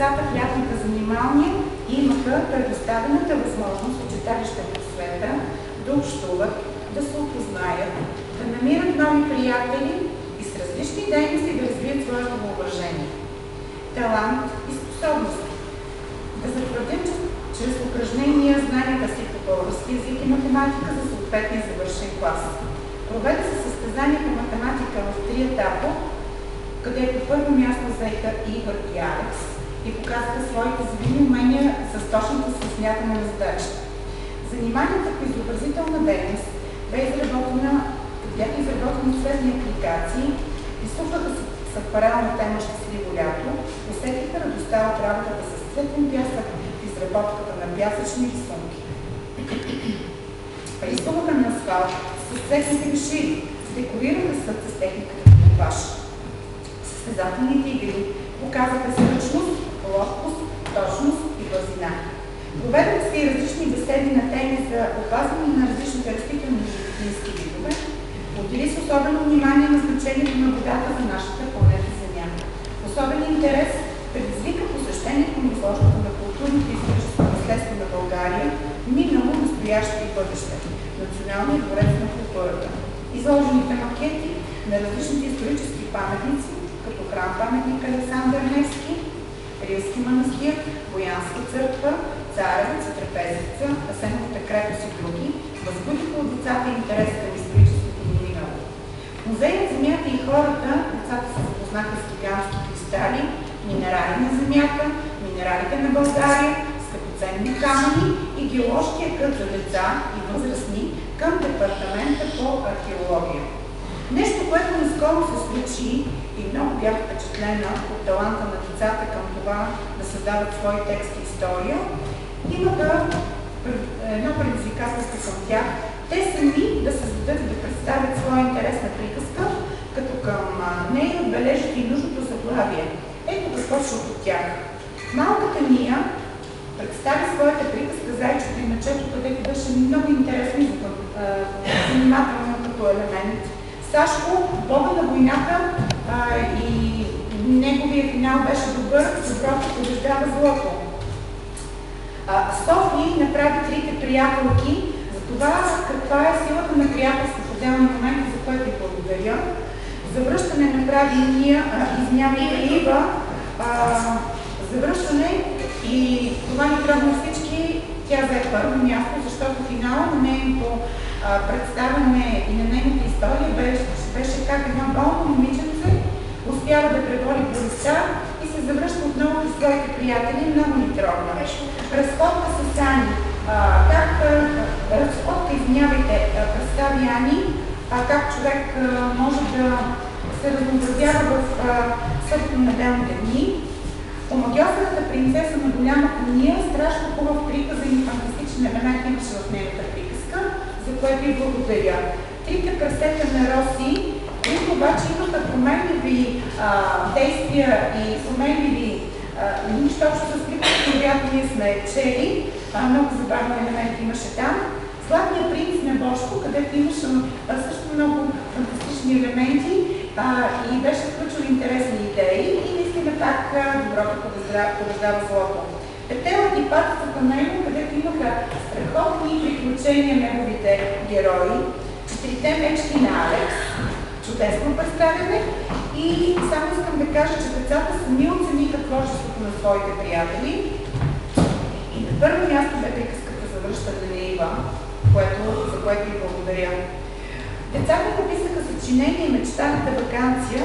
децата в лятната занималния имаха предоставената възможност от читалища по света да общуват, да се опознаят, да намират нови приятели и с различни дейности да развият своето въображение, талант и способности. Да затвърдим, че чрез упражнения знанията си по български език и математика за съответния завършен клас. Проведе се състезание по математика в 3 етапа, където първо място заеха Игор и Алекс и показаха своите завидни умения с точното си смятане на задачите. Заниманията по изобразителна дейност бяха изработени средни апликации, изслушваха с акварелна тема щастливо лято, усетиха радостта от работата с цветен пясък в изработката на пясъчни рисунки. Рисуваха на асфалт с цветните вишири, декорираха съд с техниката на компаш. Състезателните игри показаха сръчност, ловкост, точност и бързина. Проведоха се и различни беседи на теми за опазване на различните растителни и животински видове. Отдели с особено внимание на значението на водата за нашата планета Земя. Особен интерес предизвика посещението на изложбата на културното и историческо наследство на България, минало, настояще и бъдеще, Националния дворец на културата. Изложените макети на различните исторически паметници, като храм-паметник Александър Невски, Рилски манастир, Боянска църква, Царевец, Трапезица, Асеновата крепост и други, възбудиха от децата интерес към историческото ни минало. В музеят Земята и хората децата се запознаха с гигантски кристали, минерали на Земята, минералите на България, скъпоценни камъни и геоложкия кът за деца и възрастни към департамента по археология. Нещо, което наскоро се случи и много бях впечатлена от таланта на децата към това да създават свои тексти и история, имаха едно предизвикателство към тях. Те сами да създадат и да представят своя интересна приказка, като към нея отбележат и нужното заглавие. Ето какво ще от тях. Малката Мия представи своята приказка Зайчето и мечето, където беше много интересно и занимателно като елемент. Сашко, бога на войната и неговия финал беше добър, доброто побеждава злото. Софи направи трите приятелки за това каква е силата на приятелство в отделни моменти, за което и благодаря. Завръщане направи Ива, завръщане и това ни трябва на всички. Тя взе първо място, защото финала на нейното представяне и на нейната история беше как едно болно момиченце успява да пребори болестта и се завръща отново при своите приятели, много ни трогна. Разходка с Ани. Представи Ани, как човек може да се разнообразява в съботно-неделните дни. Омагьосаната принцеса на голяма Кония, страшно хубав приказ и фантастичен елемент имаше в нейната приказка, за което и благодаря. Трите прасета на Роси, които обаче имаха променливи действия и променливи нищо общо с приказка, която ние сме чели. Много забавен елемент имаше там. Златният принц на Бошко, където имаше също много фантастични елементи и беше включил интересни идеи и наистина пак доброто побеждава злото. Петелът и патата на него, където имаха страхотни приключения неговите герои. Четирите мечки на Алекс, чудесно представяне и само искам да кажа, че децата сами оцениха творчеството на своите приятели. И на първо място бе приказката за връщане на Ива, за което и благодаря. Децата написаха съчинение и мечтаната ваканция,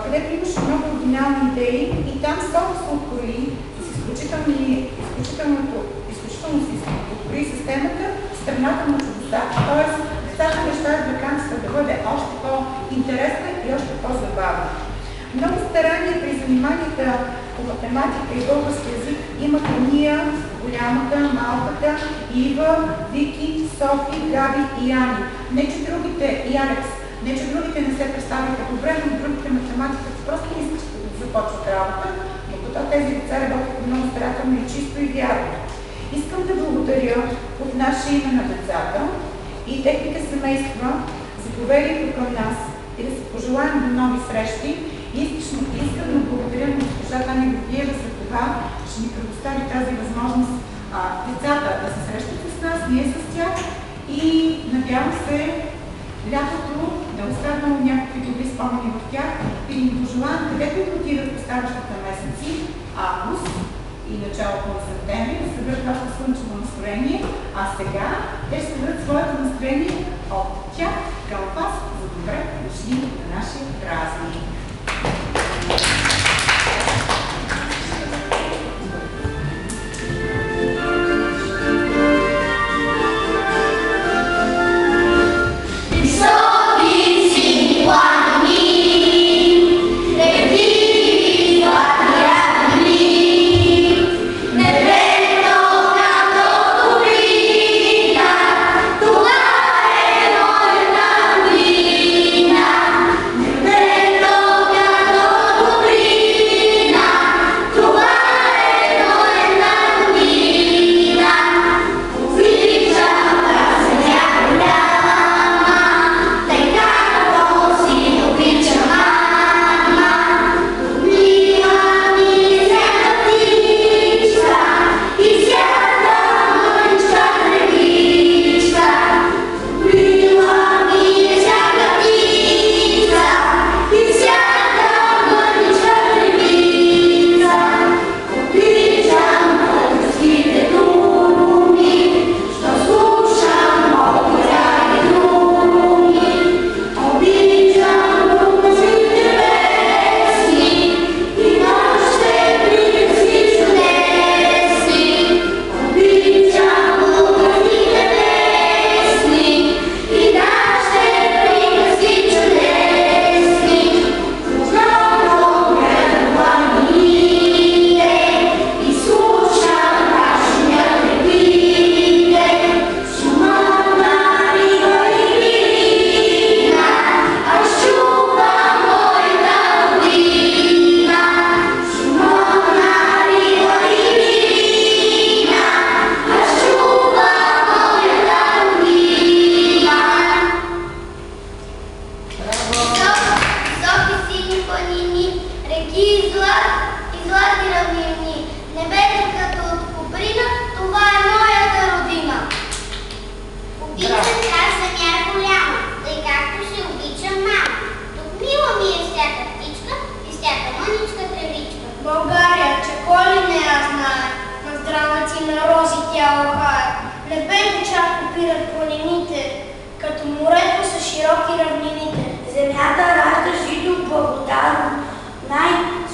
където имаше много оригинални идеи и там Софа се открои с изключително се открои системата страната на чудесата. Тоест, децата мечтаят ваканцията да бъде още по-интересна и още по-забавна. Много старания при заниманията по математика и български език имаха Ния, голямата, малката, Ива, Вики, Софи, Габи и Ани. Не че другите, и Алекс, не че другите не се представиха добре, но другите математиката просто не искат да започват работа, докато тези деца работят много старателно и чисто и вярно. Искам да благодаря от наше име на децата и техните семейства за доверието към нас и да се пожелаем до нови срещи. Искрено благодаря на госпожа Таня Георгиева за това ще ни предостави тази възможност децата да се срещат с нас, ние с тях и надявам се лятото да останало някакви добри спомени в тях и им пожелавам, където и отидат в оставащите месеци, август и началото на септември, да съберат вашето слънчево настроение, а сега те ще съберат своето настроение от тях към вас за добре дошли на нашия празник.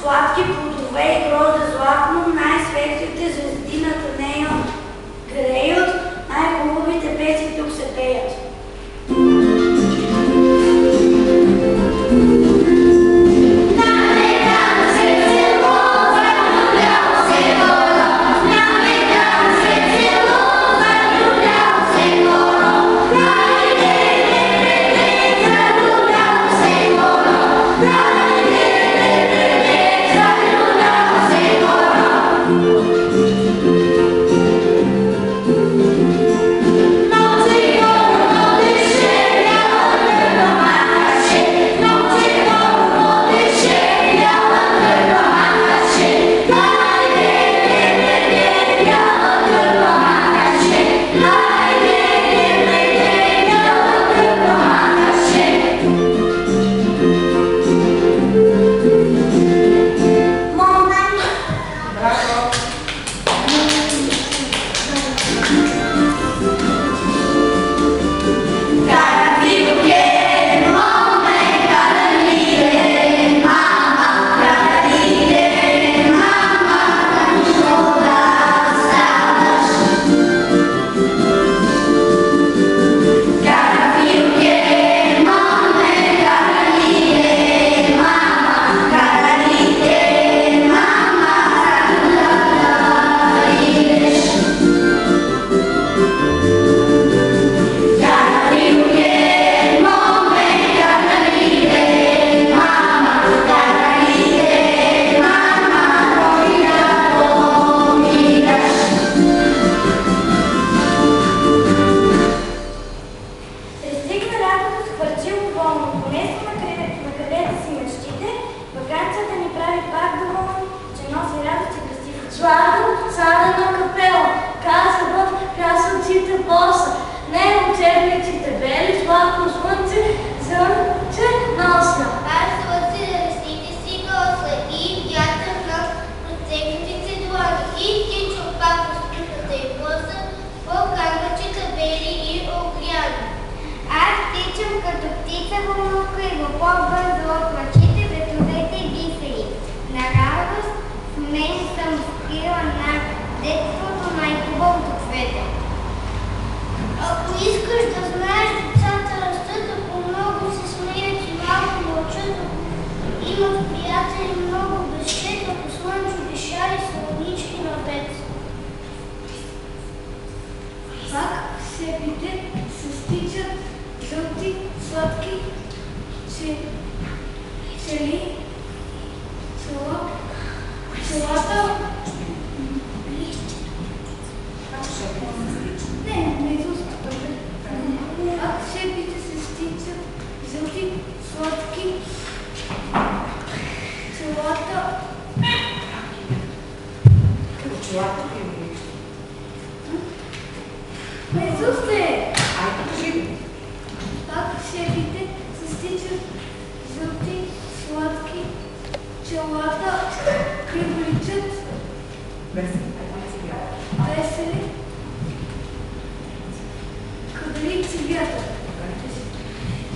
Сладки плодове и грозда златно, най-светли имат приятели много дъще, като слънчо, вишари, слънички на вец. Пак сепите се стичат жълти, сладки, селата. Не изуска. Пак сепите се стичат жълти, сладки, селата. Очилата ви е. Не изусте! Айде, кажи го. Пак шепите се стичат жълти, сладки, челата криволичат, весели, кадри цигята.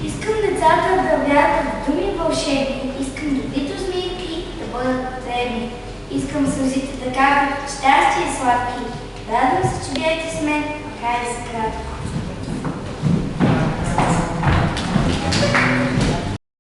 Искам децата да вярват в думи вълшебни, искам добрито змийки да бъдат потребни. Искам сълзите да карат щастие сладки. Радвам се, че бяхте с мен, макар и за кратко.